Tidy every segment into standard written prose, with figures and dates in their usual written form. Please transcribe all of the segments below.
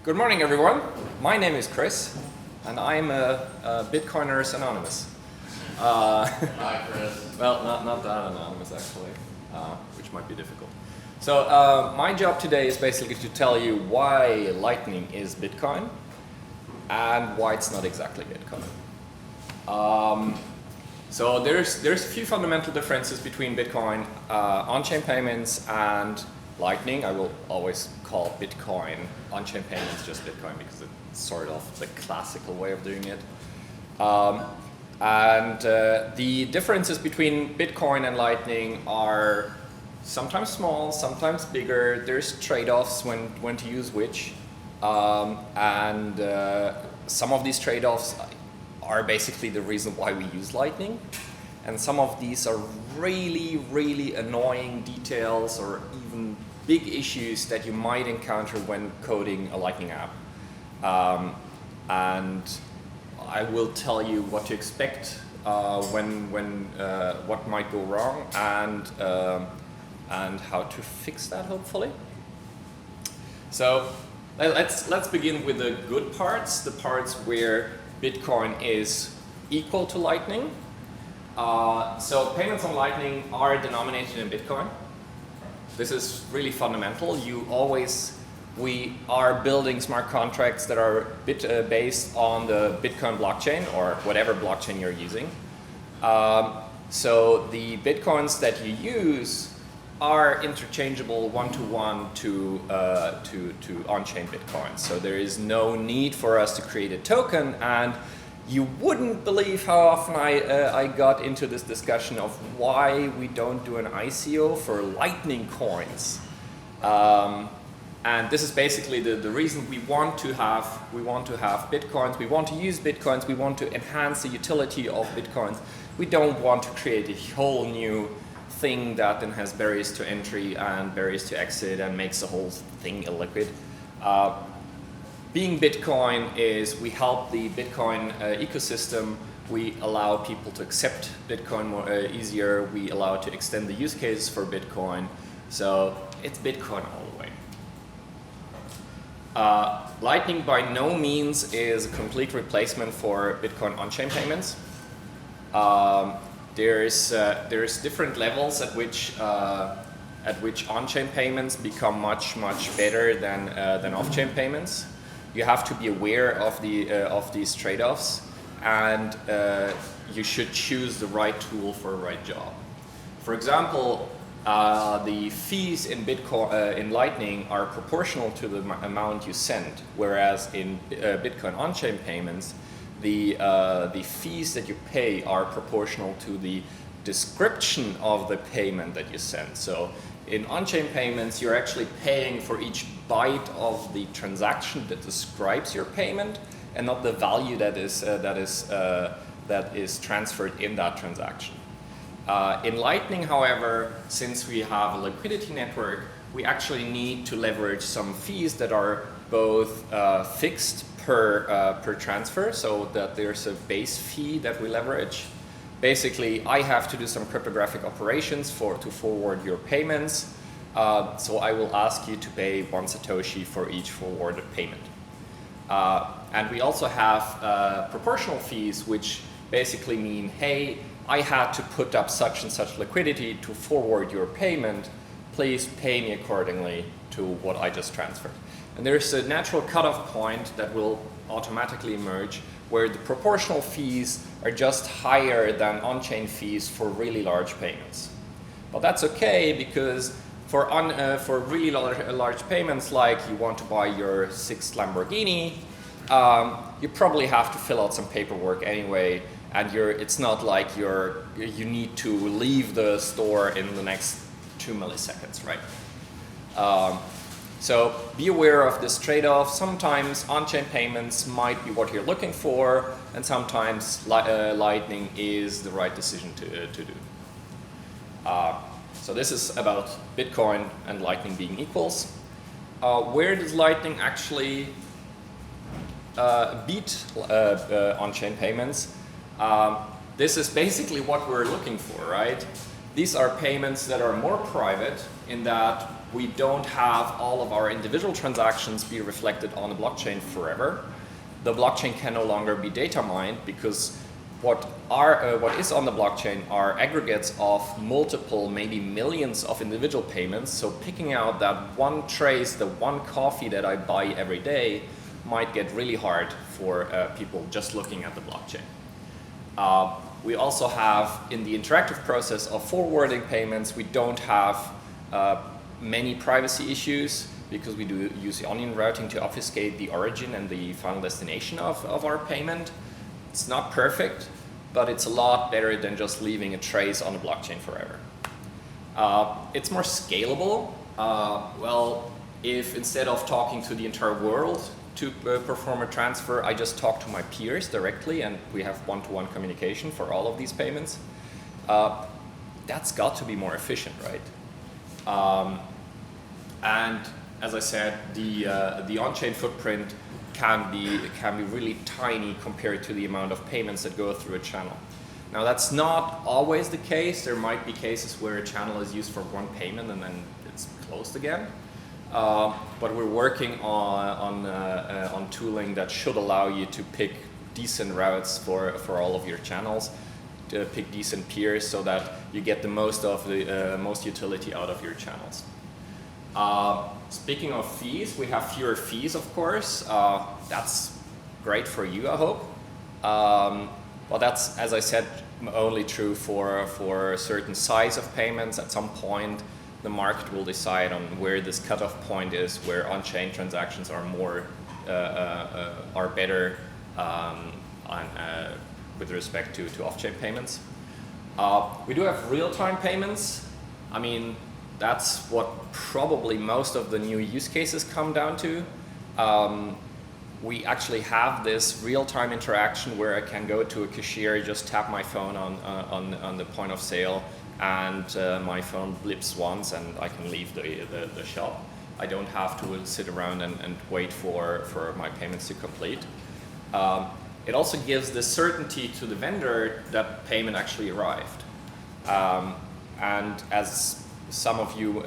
Good morning, everyone. My name is Chris, and I'm a Bitcoiners Anonymous. Hi, Chris. Well, not that anonymous, actually, which might be difficult. So my job today is basically to tell you why Lightning is Bitcoin and why it's not exactly Bitcoin. So there's a few fundamental differences between Bitcoin, on-chain payments, and Lightning. I will always call Bitcoin on-chain payments just Bitcoin because it's sort of the classical way of doing it. The differences between Bitcoin and Lightning are sometimes small, sometimes bigger. There's trade-offs when to use which. Some of these trade-offs are basically the reason why we use Lightning. And some of these are really, really annoying details or even big issues that you might encounter when coding a Lightning app. And I will tell you what to expect what might go wrong and how to fix that, hopefully. So let's begin with the good parts, the parts where Bitcoin is equal to Lightning. So payments on Lightning are denominated in Bitcoin. This is really fundamental. We are building smart contracts that are based on the Bitcoin blockchain or whatever blockchain you're using. So the Bitcoins that you use are interchangeable one-to-one to on-chain Bitcoins. So there is no need for us to create a token, and you wouldn't believe how often I got into this discussion of why we don't do an ICO for Lightning coins. And this is basically the reason we want to have Bitcoins, we want to use Bitcoins, we want to enhance the utility of Bitcoins. We don't want to create a whole new thing that then has barriers to entry and barriers to exit and makes the whole thing illiquid. Being Bitcoin is we help the Bitcoin ecosystem. We allow people to accept Bitcoin more easier. We allow to extend the use cases for Bitcoin. So it's Bitcoin all the way. Lightning by no means is a complete replacement for Bitcoin on-chain payments. There's different levels at which on-chain payments become much better than off-chain payments. You have to be aware of these trade-offs, and you should choose the right tool for the right job. For example, the fees in Bitcoin in Lightning are proportional to the amount you send, whereas in Bitcoin on-chain payments, the fees that you pay are proportional to the description of the payment that you send. So in on-chain payments, you're actually paying for each byte of the transaction that describes your payment, and not the value that is transferred in that transaction. In Lightning, however, since we have a liquidity network, we actually need to leverage some fees that are both fixed per transfer, so that there's a base fee that we leverage. Basically, I have to do some cryptographic operations to forward your payments. So I will ask you to pay 1 Satoshi for each forwarded payment. And we also have proportional fees, which basically mean, hey, I had to put up such and such liquidity to forward your payment. Please pay me accordingly to what I just transferred. And there's a natural cutoff point that will automatically emerge where the proportional fees are just higher than on-chain fees for really large payments. But that's okay, because for really large payments, like you want to buy your 6th Lamborghini, you probably have to fill out some paperwork anyway, and it's not like you need to leave the store in the next 2 milliseconds, right? So be aware of this trade-off. Sometimes on-chain payments might be what you're looking for, and sometimes Lightning is the right decision to do. So this is about Bitcoin and Lightning being equals. Where does Lightning actually beat on-chain payments? This is basically what we're looking for, right? These are payments that are more private in that we don't have all of our individual transactions be reflected on the blockchain forever. The blockchain can no longer be data mined because what is on the blockchain are aggregates of multiple, maybe millions of individual payments. So picking out that one trace, the one coffee that I buy every day might get really hard for people just looking at the blockchain. We also have, in the interactive process of forwarding payments, we don't have many privacy issues because we do use the onion routing to obfuscate the origin and the final destination of our payment. It's not perfect, but it's a lot better than just leaving a trace on the blockchain forever. It's more scalable. Well, if instead of talking to the entire world to perform a transfer, I just talk to my peers directly and we have one-to-one communication for all of these payments, that's got to be more efficient, right? And as I said, the on-chain footprint can be really tiny compared to the amount of payments that go through a channel. Now that's not always the case. There might be cases where a channel is used for one payment and then it's closed again. But we're working on tooling that should allow you to pick decent routes for all of your channels, to pick decent peers so that you get the most of the most utility out of your channels. Speaking of fees, we have fewer fees, of course. That's great for you, I hope. Well, that's, as I said, only true for a certain size of payments. At some point, the market will decide on where this cutoff point is, where on-chain transactions are more are better with respect to off-chain payments. We do have real-time payments. I mean, that's what probably most of the new use cases come down to. We actually have this real-time interaction where I can go to a cashier, just tap my phone on the point of sale, and my phone blips once and I can leave the shop. I don't have to sit around and wait for my payments to complete. It also gives the certainty to the vendor that payment actually arrived. And as some of you,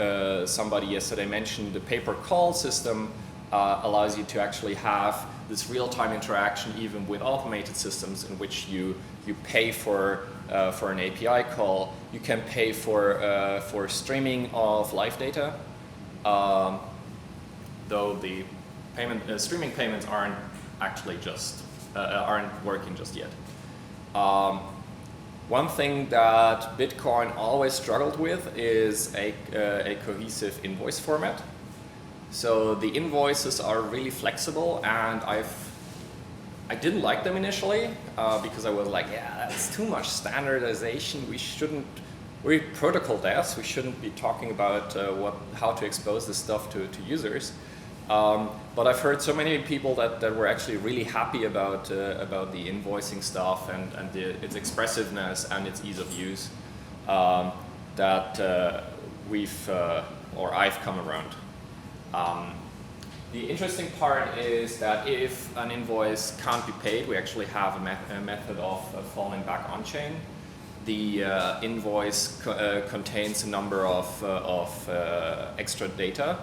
somebody yesterday mentioned, the pay-per-call system allows you to actually have this real-time interaction even with automated systems in which you pay for an API call. You can pay for streaming of live data, though the streaming payments aren't actually aren't working just yet. One thing that Bitcoin always struggled with is a cohesive invoice format. So the invoices are really flexible, and I didn't like them initially because I was like, yeah, that's too much standardization. We're protocol devs. We shouldn't be talking about how to expose this stuff to users. But I've heard so many people that were actually really happy about the invoicing stuff and its expressiveness and its ease of use that I've come around. The interesting part is that if an invoice can't be paid, we actually have a method of falling back on chain. The invoice contains a number of extra data.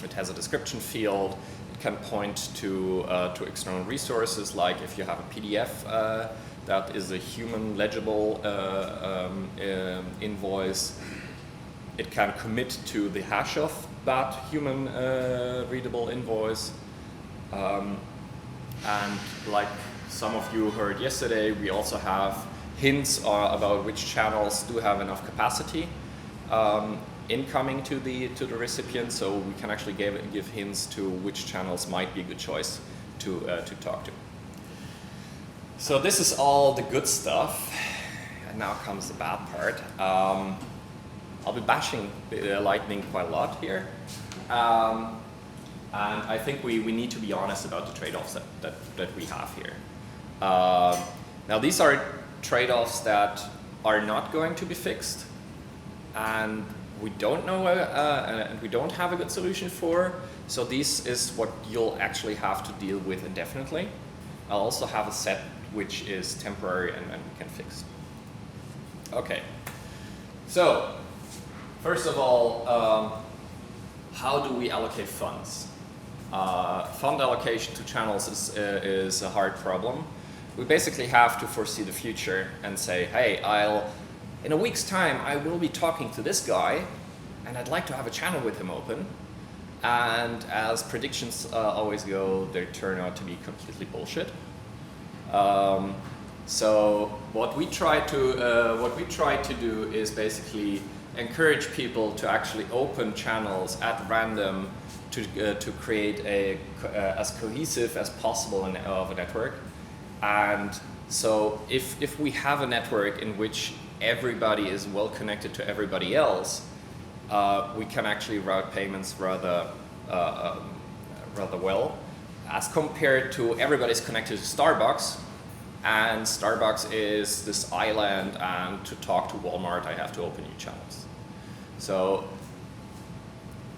It has a description field. It can point to external resources, like if you have a PDF that is a human legible invoice. It can commit to the hash of that human readable invoice. And like some of you heard yesterday, we also have hints about which channels do have enough capacity incoming to the recipient, so we can actually give hints to which channels might be a good choice to talk to. So this is all the good stuff, and now comes the bad part. I'll be bashing Lightning quite a lot here, and I think we need to be honest about the trade-offs that we have here. Now these are trade-offs that are not going to be fixed, and we don't know and we don't have a good solution for. So this is what you'll actually have to deal with indefinitely. I'll also have a set which is temporary and we can fix. Okay. So first of all, how do we allocate funds? Fund allocation to channels is a hard problem. We basically have to foresee the future and say, hey, in a week's time, I will be talking to this guy, and I'd like to have a channel with him open. And as predictions always go, they turn out to be completely bullshit. So what we try to do is basically encourage people to actually open channels at random to create as cohesive as possible of a network. And so if we have a network in which everybody is well connected to everybody else, we can actually route payments rather well, as compared to everybody's connected to Starbucks, and Starbucks is this island, and to talk to Walmart I have to open new channels. So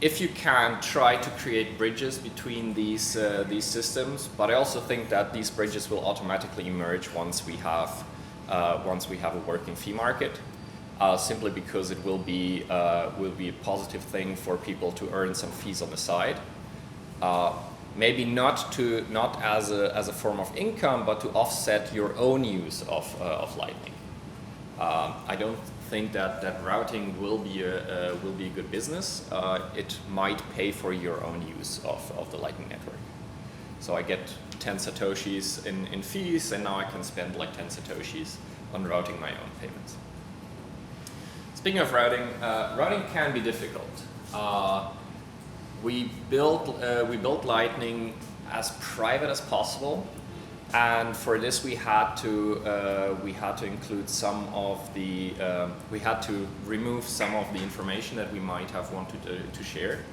if you can, try to create bridges between these systems, but I also think that these bridges will automatically emerge once we have a working fee market, simply because it will be a positive thing for people to earn some fees on the side. Maybe not as a form of income, but to offset your own use of Lightning. I don't think that routing will be a good business. It might pay for your own use of the Lightning network. So I get 10 satoshis in fees, and now I can spend like 10 satoshis on routing my own payments. Speaking of routing, routing can be difficult. We built Lightning as private as possible, and for this we had to include some of the we had to remove some of the information that we might have wanted to share.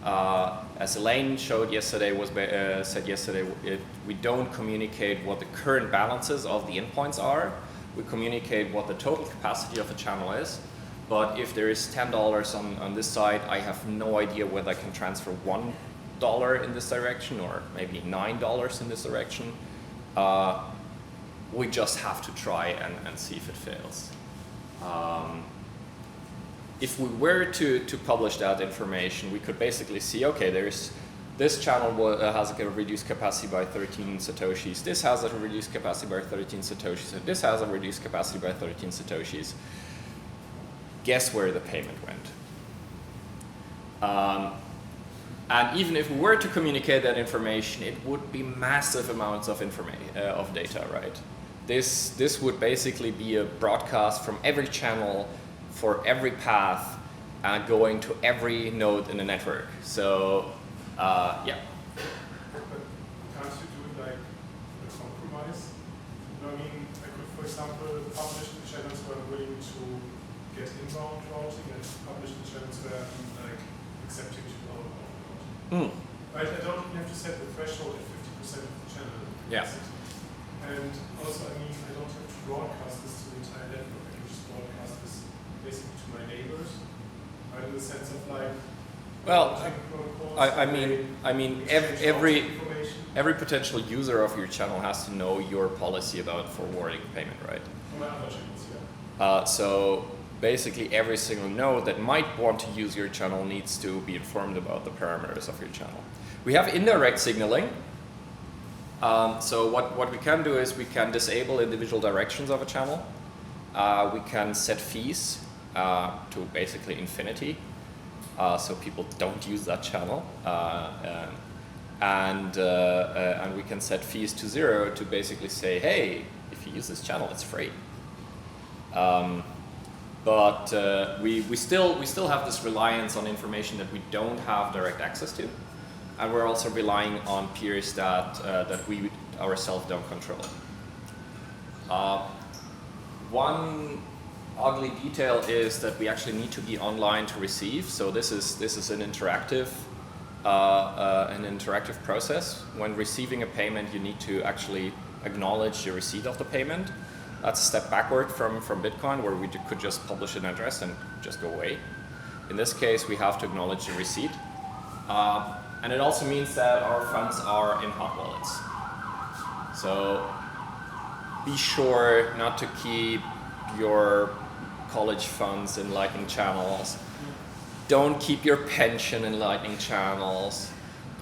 As Elaine showed yesterday, we don't communicate what the current balances of the endpoints are. We communicate what the total capacity of a channel is. But if there is $10 on this side, I have no idea whether I can transfer $1 in this direction or maybe $9 in this direction. We just have to try and see if it fails. If we were to publish that information, we could basically see, okay, this channel has a reduced capacity by 13 satoshis, this has a reduced capacity by 13 satoshis, and this has a reduced capacity by 13 satoshis. Guess where the payment went? And even if we were to communicate that information, it would be massive amounts of of data, right? This would basically be a broadcast from every channel for every path going to every node in the network. So, yeah. But can't you do it like a compromise? You know what I mean? I could, for example, publish the channels where I'm willing to get inbound routing and publish the channels where I'm like accepting to outbound routing. Right? I don't even have to set the threshold at 50% of the channel. Yeah. And also, I mean, I don't have to broadcast this to the entire network. I can just broadcast this basically to my neighbors, right? In the sense of like, well, I mean, every potential user of your channel has to know your policy about forwarding payment, right? For my other channels, yeah. So basically, every single node that might want to use your channel needs to be informed about the parameters of your channel. We have indirect signaling. So what we can do is we can disable individual directions of a channel. We can set fees to basically infinity, so people don't use that channel, and we can set fees to 0 to basically say, hey, if you use this channel, it's free. But we still have this reliance on information that we don't have direct access to, and we're also relying on peers that we ourselves don't control. One ugly detail is that we actually need to be online to receive. So this is an interactive process. When receiving a payment, you need to actually acknowledge the receipt of the payment. That's a step backward from Bitcoin, where we could just publish an address and just go away. In this case, we have to acknowledge the receipt. And it also means that our funds are in hot wallets. So be sure not to keep your college funds in Lightning channels. Don't keep your pension in Lightning channels.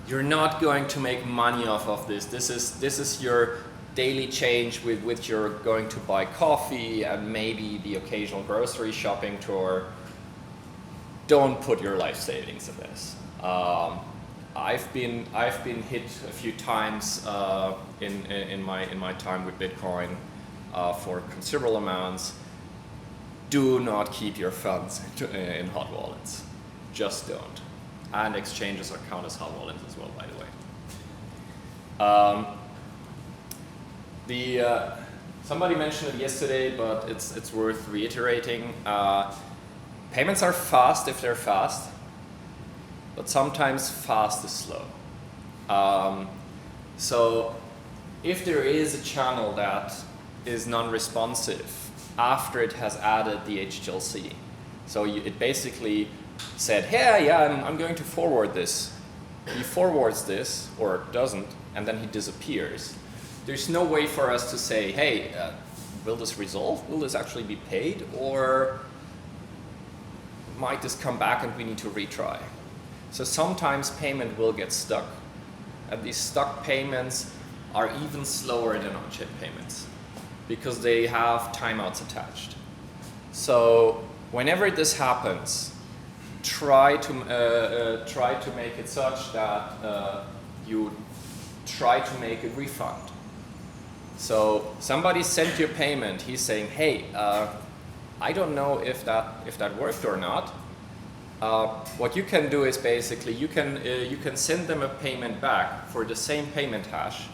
You're not going to make money off of this. This is your daily change with which you're going to buy coffee and maybe the occasional grocery shopping tour. Don't put your life savings in this. I've been hit a few times in my time with Bitcoin for considerable amounts. Do not keep your funds in hot wallets. Just don't. And exchanges are count as hot wallets as well, by the way. Somebody mentioned it yesterday, but it's worth reiterating. Payments are fast if they're fast, but sometimes fast is slow. So if there is a channel that is non-responsive after it has added the HTLC, so it basically said, hey, yeah, I'm going to forward this. He forwards this, or doesn't, and then he disappears. There's no way for us to say, hey, will this resolve? Will this actually be paid? Or might this come back and we need to retry? So sometimes payment will get stuck. And these stuck payments are even slower than on-chip payments because they have timeouts attached. So whenever this happens, try to make it such that you try to make a refund. So somebody sent you a payment. He's saying, "Hey, I don't know if that worked or not." What you can do is basically you can send them a payment back for the same payment hash,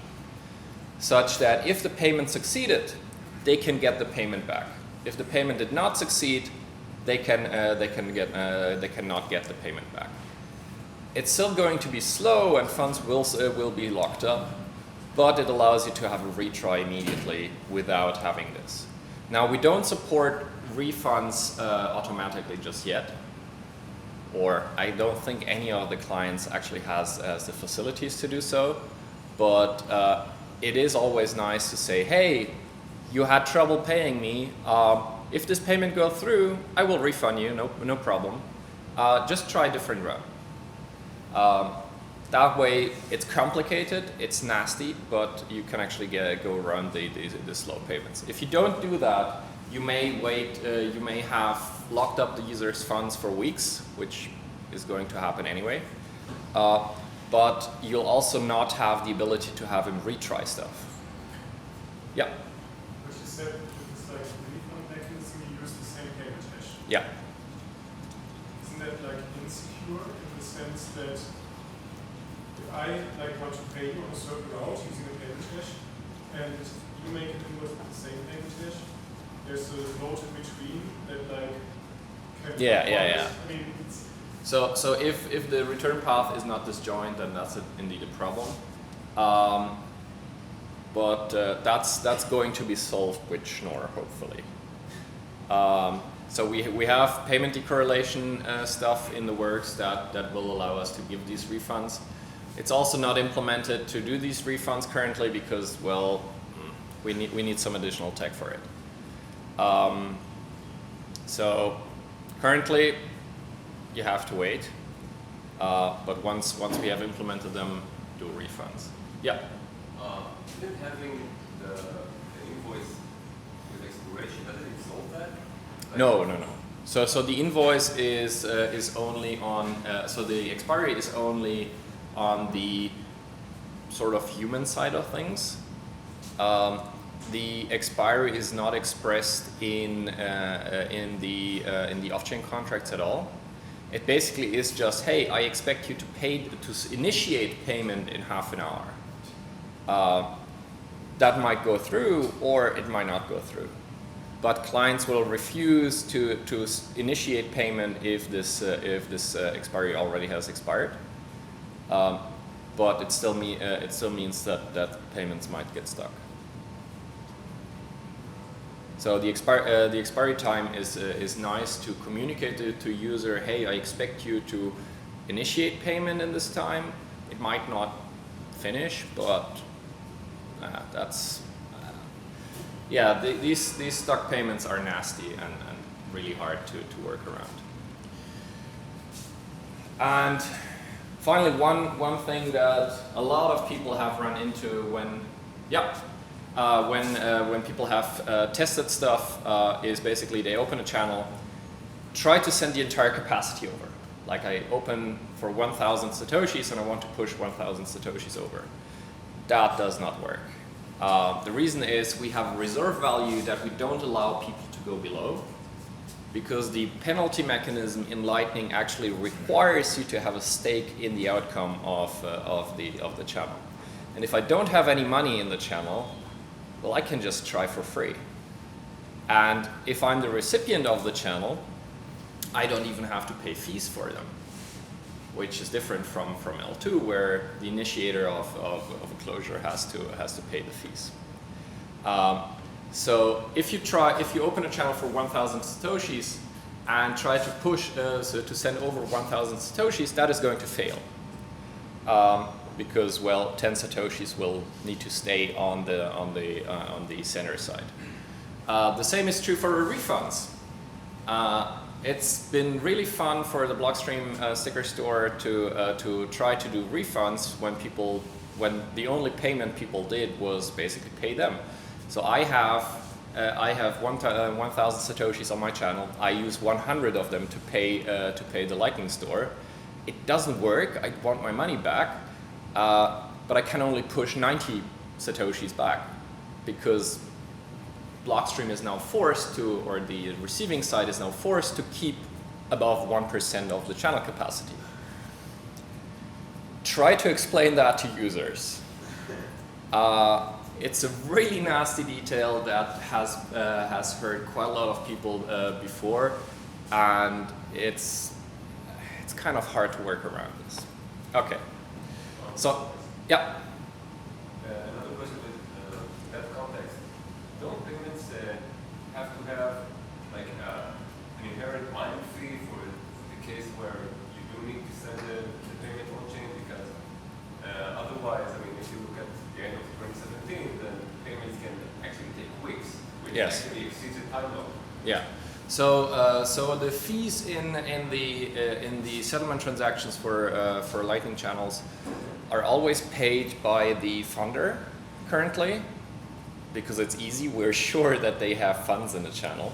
such that if the payment succeeded, they can get the payment back. If the payment did not succeed, they cannot get the payment back. It's still going to be slow and funds will be locked up, but it allows you to have a retry immediately without having this. Now, we don't support refunds automatically just yet, or I don't think any of the clients actually has the facilities to do so, but it is always nice to say, hey, you had trouble paying me. If this payment goes through, I will refund you, no problem. Just try a different route. That way, it's complicated, it's nasty, but you can actually go around the slow payments. If you don't do that, you may you may have locked up the user's funds for weeks, which is going to happen anyway. But you'll also not have the ability to have him retry stuff. Yeah. But you said it's like refund mechanism, you use the same payment hash. Yeah. Isn't that like insecure in the sense that if I want to pay you on a certain route using a payment hash, and you make it invoice with the same payment hash, there's a note in between that can Yeah. I mean, it's So if the return path is not disjoint, then that's indeed a problem. But that's going to be solved with Schnorr, hopefully. So we have payment decorrelation stuff in the works that will allow us to give these refunds. It's also not implemented to do these refunds currently because, well, we need some additional tech for it. So currently, you have to wait. But once we have implemented them, do refunds. Yeah. Even having the invoice with expiration, doesn't it solve that? No. So the invoice is only on. So the expiry is only on the sort of human side of things. The expiry is not expressed in the off-chain contracts at all. It basically is just, hey, I expect you to initiate payment in half an hour. That might go through, or it might not go through. But clients will refuse to initiate payment if this expiry already has expired. But it still means that payments might get stuck. So the expiry time is nice to communicate to user, hey, I expect you to initiate payment in this time. It might not finish, but these stuck payments are nasty and really hard to work around. And finally, one thing that a lot of people have run into when people have tested stuff is basically they open a channel, try to send the entire capacity over. Like I open for 1,000 Satoshis and I want to push 1,000 Satoshis over. That does not work. The reason is we have a reserve value that we don't allow people to go below, because the penalty mechanism in Lightning actually requires you to have a stake in the outcome of the channel. And if I don't have any money in the channel, well, I can just try for free. And if I'm the recipient of the channel, I don't even have to pay fees for them, which is different from L2, where the initiator of a closure has to pay the fees. So if you open a channel for 1,000 Satoshis and try to push to send over 1,000 Satoshis, that is going to fail. Because, well, 10 Satoshis will need to stay on the sender side. The same is true for refunds. It's been really fun for the Blockstream sticker store to try to do refunds when the only payment people did was basically pay them. So I have 1,000 Satoshis on my channel. I use 100 of them to pay the Lightning store. It doesn't work. I want my money back, but I can only push 90 Satoshis back because Blockstream is now forced to, or the receiving side is now forced to keep above 1% of the channel capacity. Try to explain that to users. It's a really nasty detail that has hurt quite a lot of people before, and it's kind of hard to work around this. Okay, so yeah. Another question with that context. Don't payments have to have like an inherent mining fee for the case where you do need to send the payment on chain? Because otherwise, I mean, if you look at the end of 2017, then payments can actually take weeks, which Yes. actually exceeds the time limit. Yeah. So the fees in the settlement transactions for Lightning channels are always paid by the funder currently, because it's easy. We're sure that they have funds in the channel.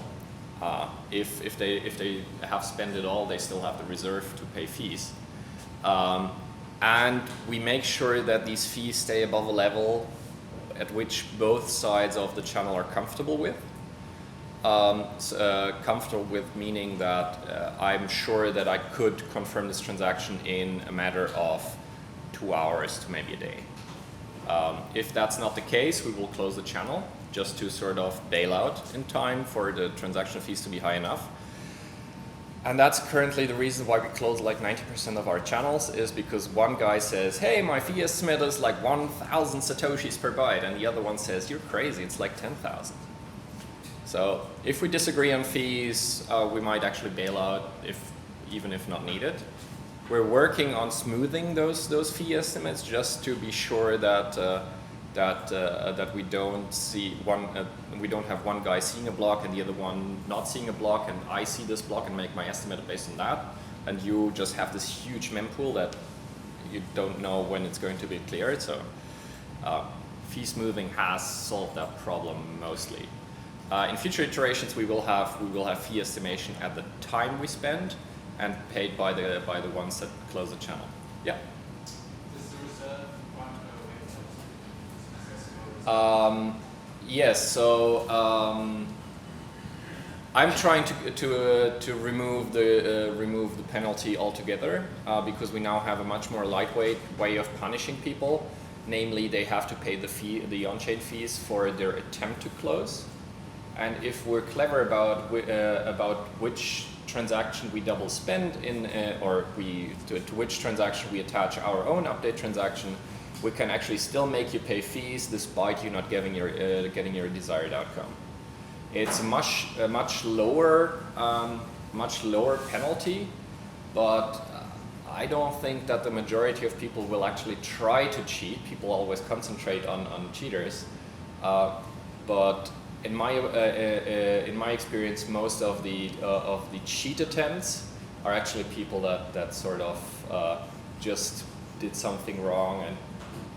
If they have spent it all, they still have the reserve to pay fees. And we make sure that these fees stay above a level at which both sides of the channel are comfortable with. Comfortable with meaning that I'm sure that I could confirm this transaction in a matter of 2 hours to maybe a day. If that's not the case, we will close the channel just to sort of bail out in time for the transaction fees to be high enough. And that's currently the reason why we close like 90% of our channels, is because one guy says, hey, my fee estimate is like 1,000 Satoshis per byte, and the other one says, you're crazy, it's like 10,000. So if we disagree on fees, we might actually bail out even if not needed. We're working on smoothing those fee estimates just to be sure that we don't have one guy seeing a block and the other one not seeing a block, and I see this block and make my estimate based on that, and you just have this huge mempool that you don't know when it's going to be cleared. So fee smoothing has solved that problem mostly. In future iterations, we will have fee estimation at the time we spend and paid by the ones that close the channel. Yeah. Does the reserve one Yes. So I'm trying to remove the penalty altogether because we now have a much more lightweight way of punishing people. Namely, they have to pay the on-chain fees for their attempt to close. And if we're clever about which transaction we double spend in, or to which transaction we attach our own update transaction, we can actually still make you pay fees despite you not getting your desired outcome. It's a much lower penalty, but I don't think that the majority of people will actually try to cheat. People always concentrate on cheaters, but in my experience, most of the cheat attempts are actually people that sort of just did something wrong and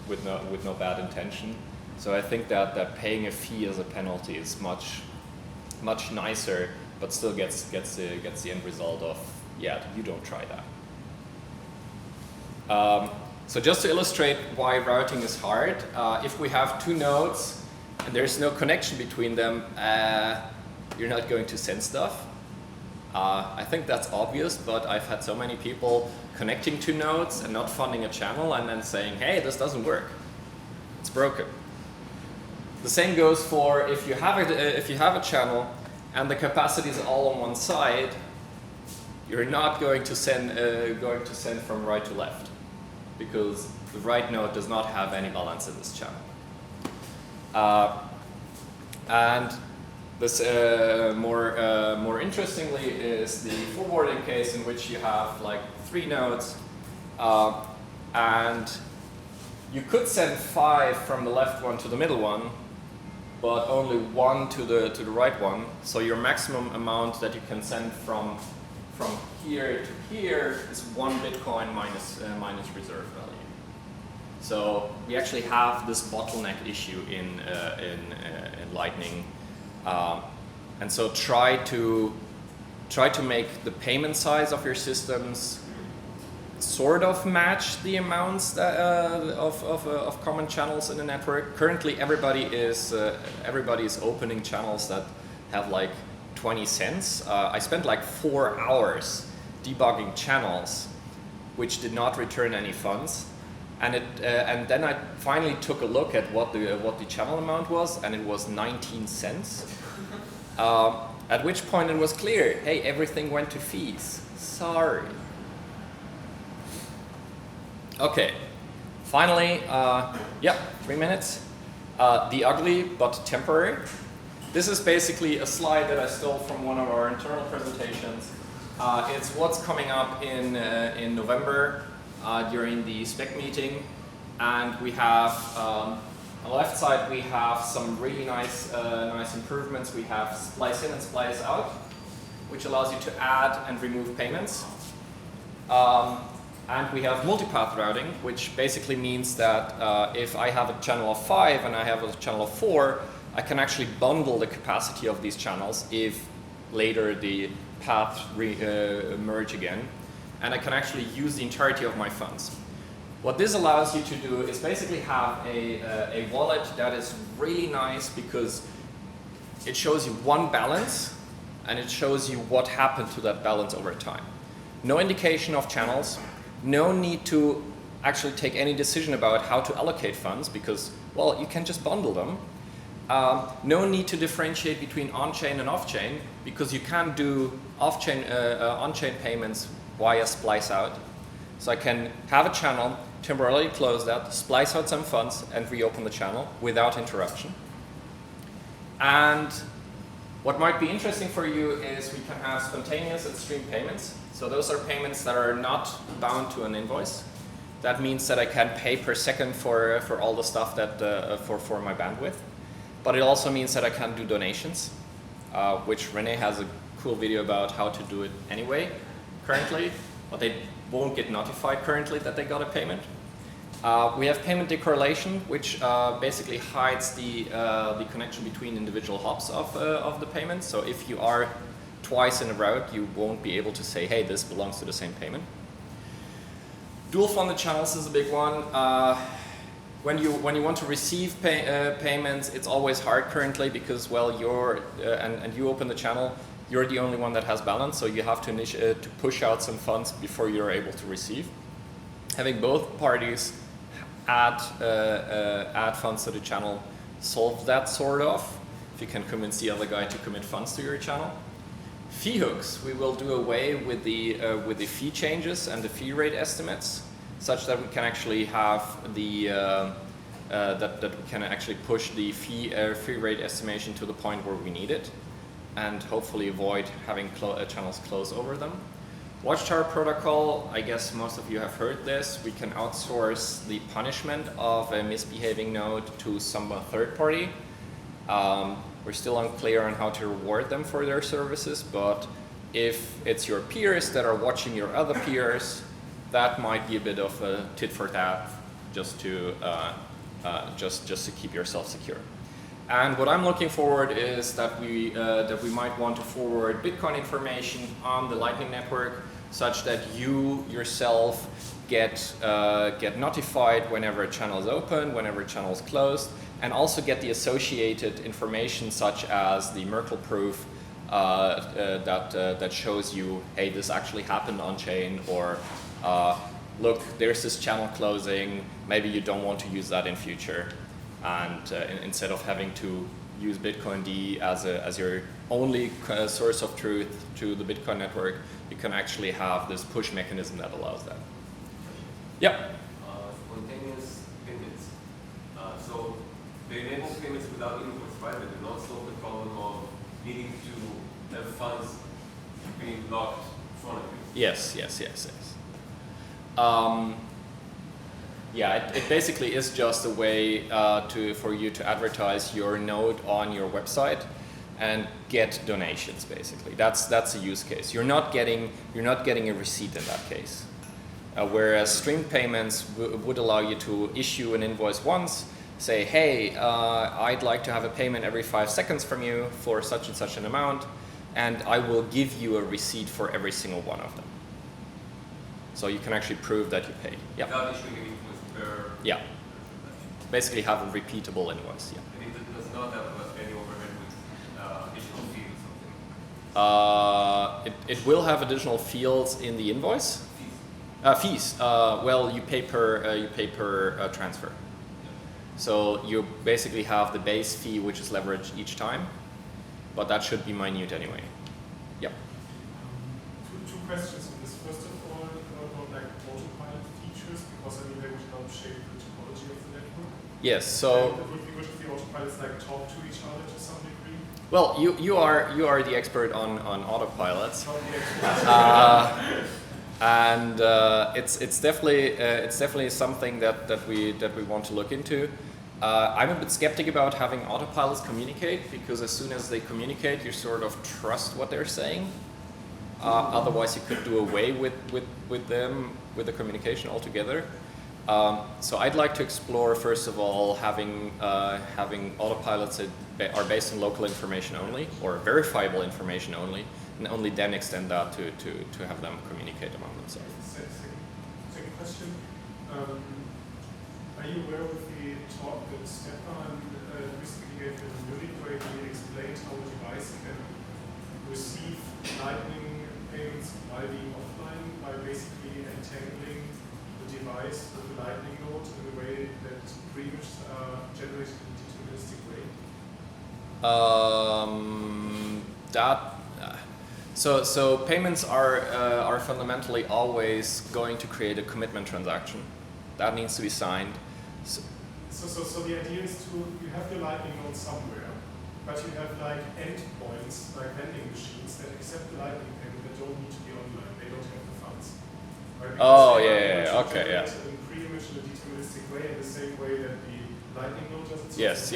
with no bad intention. So I think that paying a fee as a penalty is much nicer, but still gets the end result of, yeah, you don't try that. So just to illustrate why routing is hard, if we have two nodes and there's no connection between them, you're not going to send stuff. I think that's obvious, but I've had so many people connecting two nodes and not funding a channel and then saying, hey, this doesn't work. It's broken. The same goes for if you have a channel and the capacity is all on one side, you're not going to send from right to left, because the right node does not have any balance in this channel. And this more interestingly is the forwarding case, in which you have like 3 nodes, and you could send 5 from the left one to the middle one, but only 1 to the right one. So your maximum amount that you can send from here to here is 1 Bitcoin minus reserve value. So we actually have this bottleneck issue in Lightning, and so try to make the payment size of your systems sort of match the amounts that, of common channels in the network. Currently, everybody is opening channels that have like 20 cents. I spent like 4 hours debugging channels which did not return any funds, and then I finally took a look at what the channel amount was, and it was 19 cents. At which point it was clear, hey, everything went to fees. Sorry. Okay, finally, yeah, 3 minutes. The ugly but temporary. This is basically a slide that I stole from one of our internal presentations. It's what's coming up in November during the spec meeting, and we have on the left side we have some really nice improvements. We have splice in and splice out, which allows you to add and remove payments. And we have multipath routing, which basically means that if I have a channel of 5 and I have a channel of 4, I can actually bundle the capacity of these channels if later the paths merge again. And I can actually use the entirety of my funds. What this allows you to do is basically have a wallet that is really nice, because it shows you one balance and it shows you what happened to that balance over time. No indication of channels. No need to actually take any decision about how to allocate funds, because, well, you can just bundle them. No need to differentiate between on-chain and off-chain, because you can do on-chain payments via splice out. So I can have a channel, temporarily close that, splice out some funds, and reopen the channel without interruption. And what might be interesting for you is we can have spontaneous and stream payments. So those are payments that are not bound to an invoice. That means that I can pay per second for all the stuff that for my bandwidth. But it also means that I can do donations, which René has a cool video about how to do it anyway, currently, but they won't get notified currently that they got a payment. We have payment decorrelation, which basically hides the connection between individual hops of the payment. So if you are twice in a route, you won't be able to say, hey, this belongs to the same payment. Dual funded channels is a big one. When you want to receive payments, it's always hard currently, because, well, and you open the channel, you're the only one that has balance, so you have to push out some funds before you're able to receive. Having both parties add funds to the channel solves that sort of, if you can convince the other guy to commit funds to your channel. Fee hooks, we will do away with the fee changes and the fee rate estimates, such that we can actually have the that we can actually push the fee rate estimation to the point where we need it, and hopefully avoid having channels close over them. Watchtower protocol, I guess most of you have heard this. We can outsource the punishment of a misbehaving node to some third party. We're still unclear on how to reward them for their services, but If it's your peers that are watching your other peers, that might be a bit of a tit for tat, just to keep yourself secure. And what I'm looking forward is that we might want to forward Bitcoin information on the Lightning Network, such that you yourself get notified whenever a channel is open, whenever a channel is closed, and also get the associated information such as the Merkle proof that shows you, hey, this actually happened on chain, or look, there's this channel closing, maybe you don't want to use that in future. And instead of having to use Bitcoin D as your only source of truth to the Bitcoin network, you can actually have this push mechanism that allows that. Yep. Spontaneous payments. So they enable payments without invoice, right? They do not solve the problem of needing to have funds being locked in front of you. Yes. Yeah, it basically is just a way for you to advertise your node on your website and get donations. Basically, that's a use case. You're not getting a receipt in that case. Whereas streamed payments would allow you to issue an invoice once, say, hey, I'd like to have a payment every 5 seconds from you for such and such an amount, and I will give you a receipt for every single one of them. So you can actually prove that you paid. Yeah. Without issuing an invoice per. Yeah. Basically have a repeatable invoice. Yeah. And it does not have any overhead with additional fee or something. It will have additional fields in the invoice. Fees. Well, you pay per transfer. So you basically have the base fee, which is leveraged each time, but that should be minute anyway. Yep. Two questions on this. First of all, about like autopilot features, because I mean they would help shape the topology of the network. Yes. So and it would be good if the autopilots like talk to each other to some degree. well, you are the expert on autopilots. Not the expert. And it's definitely something that we want to look into. I'm a bit skeptic about having autopilots communicate, because as soon as they communicate, you sort of trust what they're saying. Otherwise, you could do away with the communication altogether. So I'd like to explore, first of all, having autopilots that are based on local information only, or verifiable information only, and only then extend that to have them communicate among themselves. Second question. Are you aware of the talk that Stefan recently gave in Munich, where he explained how a device can receive Lightning payments while being offline by basically entangling the device with the Lightning node in a way that pre-images are generated in a deterministic way? So payments are fundamentally always going to create a commitment transaction. That needs to be signed. So the idea is you have your Lightning node somewhere, but you have like endpoints, like vending machines that accept the Lightning payment that don't need to be online. They don't have the funds. Right? Oh, yeah, okay, yeah. In pre-image in a deterministic way, in the same way that the Lightning node does it. Yes.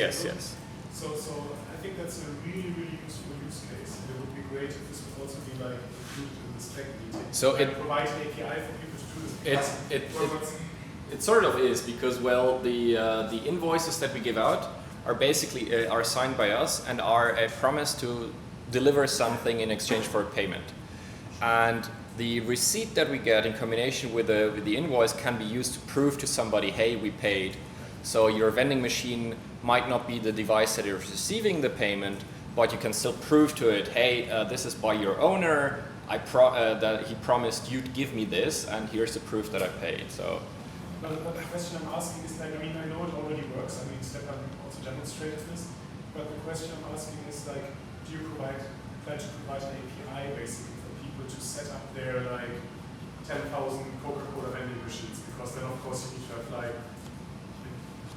So I think that's a really, really useful use case. And it would be great if this would also be like included in the spec meeting. So like it provide an API for people to do this. It sort of is, because well, the invoices that we give out are basically are signed by us and are a promise to deliver something in exchange for a payment. And the receipt that we get in combination with the invoice can be used to prove to somebody, hey, we paid. So your vending machine might not be the device that is receiving the payment, but you can still prove to it, hey, this is by your owner. That he promised you'd give me this, and here's the proof that I paid. So. But the question I'm asking is like, I mean, I know it already works. I mean, Stefan also demonstrated this. But the question I'm asking is like, do you plan to provide an API basically for people to set up their like 10,000 Coca-Cola vending machines? Because then of course you need to have like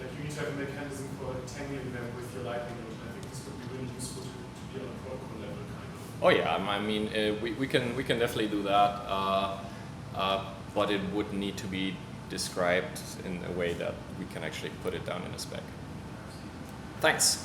you need to have a mechanism for entangling them with your Lightning node. I think this would be really useful to be on a protocol level kind of. Oh yeah, I mean we can definitely do that, but it would need to be described in a way that we can actually put it down in a spec. Thanks.